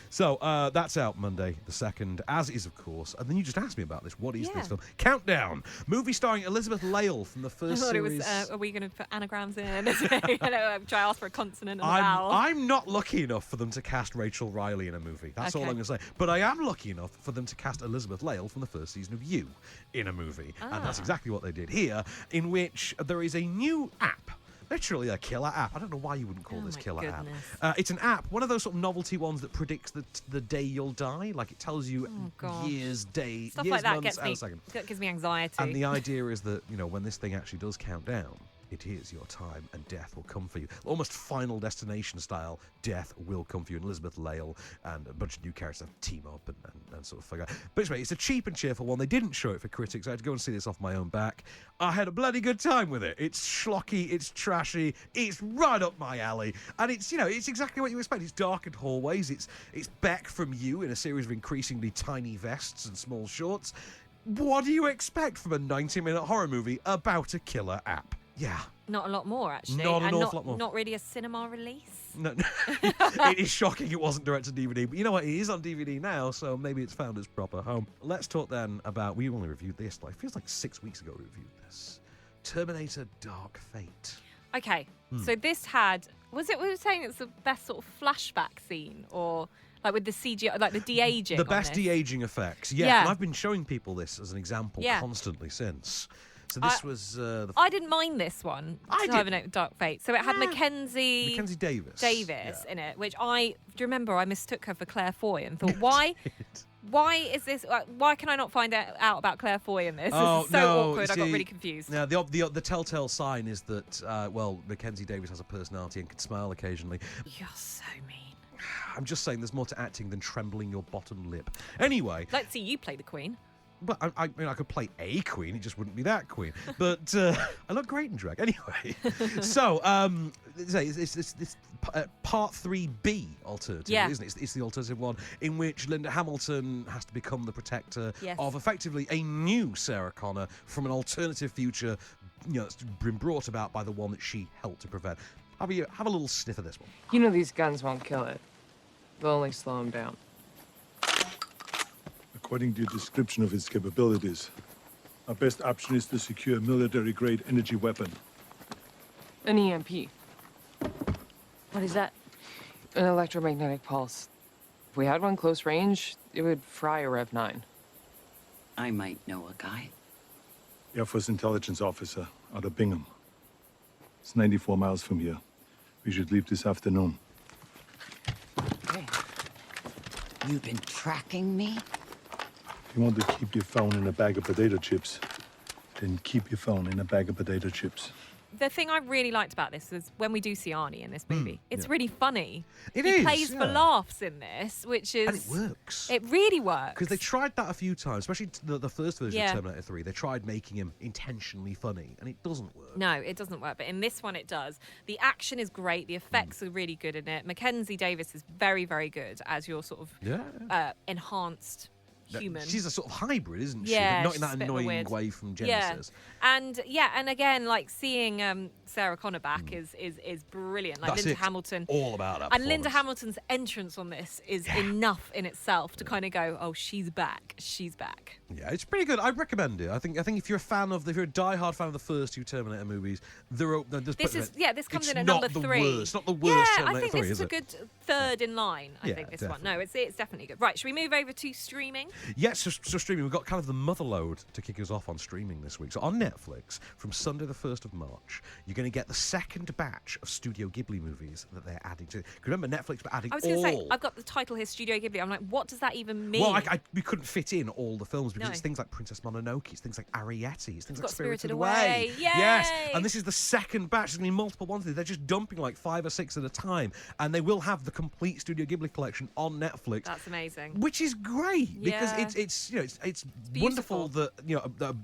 So that's out Monday the 2nd, as is, of course. And then you just asked me about this. What is this film? Countdown. Movie starring Elizabeth Lale from the first series. It was, are we going to put anagrams in? Try to ask for a consonant and a vowel. I'm not lucky enough for them to cast Rachel Riley in a movie. That's all I'm going to say. But I am lucky enough for them to cast Elizabeth Lale from the first season of You in a movie. And that's exactly what they did here, in which there is a new app. Literally a killer app. I don't know why you wouldn't call this killer app. It's an app, one of those sort of novelty ones that predicts the day you'll die. Like it tells you years, day, Stuff years, like that months, and seconds. Gives me anxiety. And the idea is that, when this thing actually does count down, it is your time and death will come for you. Almost Final Destination style, death will come for you. And Elizabeth Lale and a bunch of new characters team up and sort of figure out. But anyway, it's a cheap and cheerful one. They didn't show it for critics. I had to go and see this off my own back. I had a bloody good time with it. It's schlocky, it's trashy, it's right up my alley. And it's, it's exactly what you expect. It's darkened hallways. It's Beck from You in a series of increasingly tiny vests and small shorts. What do you expect from a 90-minute horror movie about a killer app? Yeah. Not a lot more, actually. Not an awful lot more. Not really a cinema release. No. It is shocking it wasn't direct to DVD. But you know what? It is on DVD now, so maybe it's found its proper home. Let's talk then about, we only reviewed this, it feels like 6 weeks ago we reviewed this. Terminator Dark Fate. Okay, so this had, we were saying it's the best sort of flashback scene, or like with the CGI, like the de-aging. The best de-aging effects, yeah. And I've been showing people this as an example constantly since. So this was... I didn't mind this one. Terminator Dark Fate. So it had Mackenzie Davis in it, which do you remember I mistook her for Claire Foy and thought, why is this? Why can I not find out about Claire Foy in this? This is so awkward. I got really confused. Now, the telltale sign is that, Mackenzie Davis has a personality and can smile occasionally. You're so mean. I'm just saying there's more to acting than trembling your bottom lip. Anyway. Let's see you play the Queen. Well, I mean, I could play a queen, it just wouldn't be that queen. But I look great in drag. Anyway, so it's part 3B alternative, isn't it? It's the alternative one in which Linda Hamilton has to become the protector of effectively a new Sarah Connor from an alternative future, that's been brought about by the one that she helped to prevent. Have a little sniff of this one. These guns won't kill it. They'll only slow him down. According to your description of its capabilities, our best option is to secure a military-grade energy weapon. An EMP. What is that? An electromagnetic pulse. If we had one close range, it would fry a Rev 9. I might know a guy. Air Force intelligence officer out of Bingham. It's 94 miles from here. We should leave this afternoon. Hey. You've been tracking me? If you want to keep your phone in a bag of potato chips, then keep your phone in a bag of potato chips. The thing I really liked about this is when we do see Arnie in this movie, it's really funny. He plays for laughs in this, which is... And it works. It really works. Because they tried that a few times, especially the first version of Terminator 3. They tried making him intentionally funny, and it doesn't work. No, it doesn't work. But in this one, it does. The action is great. The effects are really good in it. Mackenzie Davis is very, very good as your sort of enhanced human. She's a sort of hybrid, isn't she? Yeah, Not in she's that a bit annoying weird. way from Genesis. And again, like seeing Sarah Connor back is brilliant. Like That's Linda it. Hamilton, All about that and Linda performance. Hamilton's entrance on this is enough in itself to kind of go, oh, she's back, she's back. Yeah, it's pretty good. I recommend it. I think if you're if you're a die-hard fan of the first two Terminator movies, This comes in at not number the 3. Worst, not the worst Yeah, Terminator I think 3, this is is a it? good third in line. I Yeah, think this definitely. one. No, it's definitely good. Right, should we move over to streaming? Yes, so streaming. We've got kind of the mother load to kick us off on streaming this week. So on Netflix, from Sunday the 1st of March, you're going to get the second batch of Studio Ghibli movies that they're adding to. Remember, Netflix were adding I was going to say, I've got the title here, Studio Ghibli. I'm like, what does that even mean? Well, we couldn't fit in all the films because No. it's things like Princess Mononoke, it's things like Arrietty, it's things like got Spirited Spirited Away. Away. Yes, Yay! and this is the second batch. There's going to be multiple ones. They're just dumping like 5 or 6 at a time, and they will have the complete Studio Ghibli collection on Netflix. That's amazing. Which is great because Yeah. it's wonderful that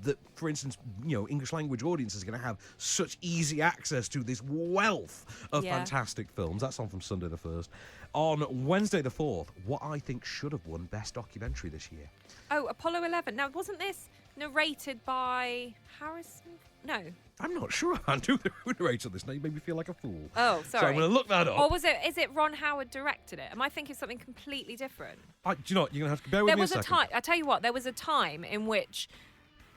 that for instance English language audiences are going to have such easy access to this wealth of fantastic films. That's on from Sunday the 1st. On Wednesday the 4th, what I think should have won Best Documentary this year. Oh, Apollo 11. Now, wasn't this narrated by Harrison? No. I'm not sure who narrated this. Now you made me feel like a fool. Oh, sorry. So I'm going to look that up. Or is it Ron Howard directed it? Am I thinking something completely different? Do you know what? You're going to have to bear with There me was a a second. time. I tell you what. There was a time in which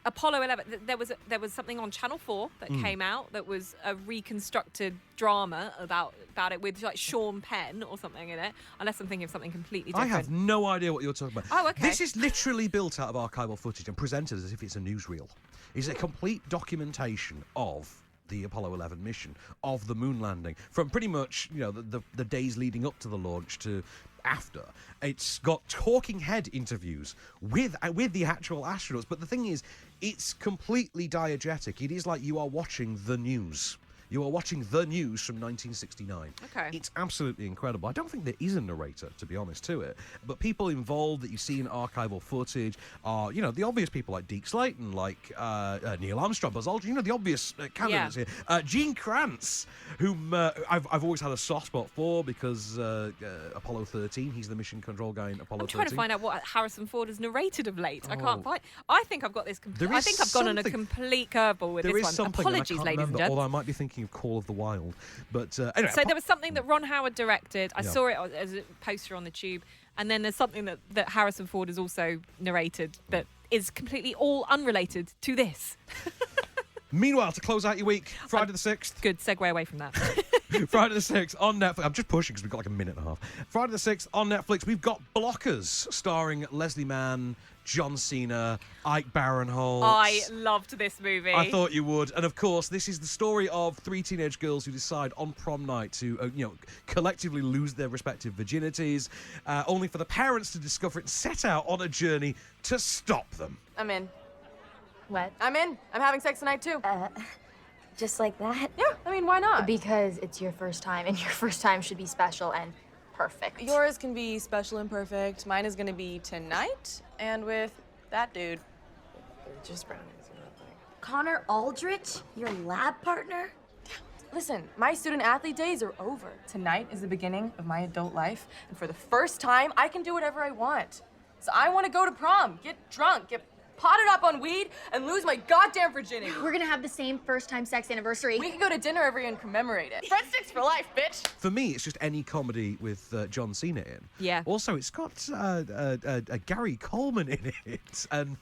Apollo 11. There was something on Channel 4 that came out that was a reconstructed drama about it with like Sean Penn or something in it. Unless I'm thinking of something completely different. I have no idea what you're talking about. Oh, okay. This is literally built out of archival footage and presented as if it's a newsreel. It's a complete documentation of the Apollo 11 mission, of the moon landing, from pretty much the days leading up to the launch to after. It's got talking head interviews with the actual astronauts, but the thing is, it's completely diegetic. It is like you are watching the news. You are watching the news from 1969. Okay. It's absolutely incredible. I don't think there is a narrator, to be honest, to it. But people involved that you see in archival footage are, the obvious people like Deke Slayton, like Neil Armstrong, Buzz Aldrin, the obvious candidates here. Gene Kranz, whom I've always had a soft spot for because Apollo 13, he's the mission control guy in Apollo 13. I'm trying to find out what Harrison Ford has narrated of late. I can't find. I think I've got this. I think I've gone on a complete curveball with there this is one. something, Apologies, and I can't ladies and remember, gents. although I might be thinking of Call of the Wild. But anyway. So there was something that Ron Howard directed. I Yeah. saw it as a poster on the tube. And then there's something that Harrison Ford has also narrated that is completely all unrelated to this. Meanwhile, to close out your week, Friday the 6th. Good segue away from that. Friday the 6th on Netflix. I'm just pushing because we've got like a minute and a half. Friday the 6th on Netflix, we've got Blockers, starring Leslie Mann, John Cena, Ike Barinholtz. I loved this movie. I thought you would. And of course, this is the story of 3 teenage girls who decide on prom night to, collectively lose their respective virginities, only for the parents to discover it and set out on a journey to stop them. I'm in. What? I'm in. I'm having sex tonight too. Just like that? Yeah, I mean, why not? Because it's your first time, and your first time should be special and perfect. Yours can be special and perfect. Mine is gonna be tonight, and with that dude. Just brownies. Connor Aldrich, your lab partner? Listen, my student-athlete days are over. Tonight is the beginning of my adult life, and for the first time, I can do whatever I want. So I want to go to prom, get drunk, get potted up on weed, and lose my goddamn virginity. We're gonna have the same first-time sex anniversary. We can go to dinner every year and commemorate it. Breadsticks for life, bitch! For me, it's just any comedy with John Cena in. Yeah. Also, it's got Gary Coleman in it. And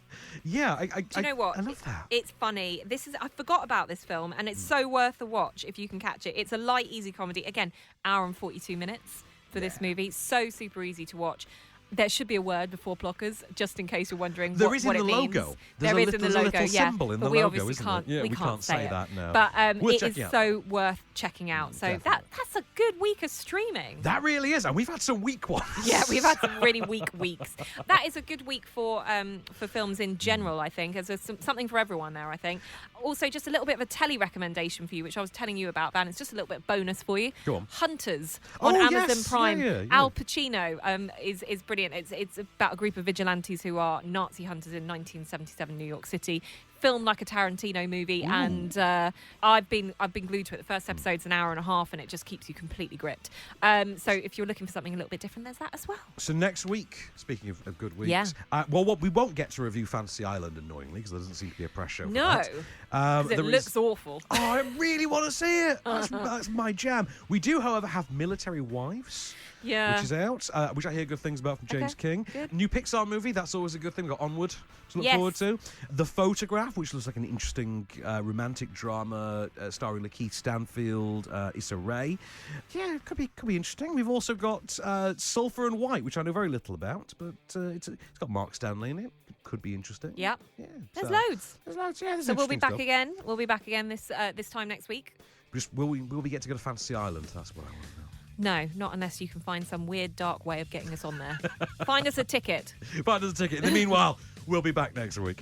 yeah, Do you know what? I love that. It's funny. I forgot about this film, and it's so worth a watch if you can catch it. It's a light, easy comedy. Again, hour and 42 minutes for this movie. So super easy to watch. There should be a word before Blockers, just in case you're wondering There what is it in the means. logo. There is in the there's a logo, little yeah. symbol in But the we logo, obviously isn't can't. it? Yeah, we can't say it. that now. But We'll it check is it out. so worth checking out. So that's a good week of streaming. That really is, and we've had some weak ones. Yeah, we've had some really weak weeks. That is a good week for films in general, I think. There's something for everyone there, I think. Also, just a little bit of a telly recommendation for you, which I was telling you about, Van. It's just a little bit bonus for you. Go on. Hunters on Oh, Amazon yes. Prime. Yeah. Al Pacino is brilliant. It's about a group of vigilantes who are Nazi hunters in 1977 New York City. filmed like a Tarantino movie, and I've been glued to it. The first episode's an hour and a half, and it just keeps you completely gripped. So if you're looking for something a little bit different, there's that as well. So next week, speaking of good weeks, Yeah. we won't get to review Fantasy Island, annoyingly, because there doesn't seem to be a press show for that. Because it looks awful. Oh, I really want to see it. That's my jam. We do, however, have Military Wives. Yeah. Which is out, which I hear good things about from James King. Good. New Pixar movie, that's always a good thing. We've got Onward to look Yes. forward to. The Photograph, which looks like an interesting romantic drama starring Lakeith Stanfield, Issa Rae. Yeah, could be interesting. We've also got Sulphur and White, which I know very little about, but it's got Mark Stanley in it. Could be interesting. Yep. Yeah. There's loads. There's loads. Yeah. So we'll be back again. We'll be back again this time next week. Will we get to go to Fantasy Island? That's what I want to know. No, not unless you can find some weird, dark way of getting us on there. Find us a ticket. Find us a ticket. In the meanwhile, we'll be back next week.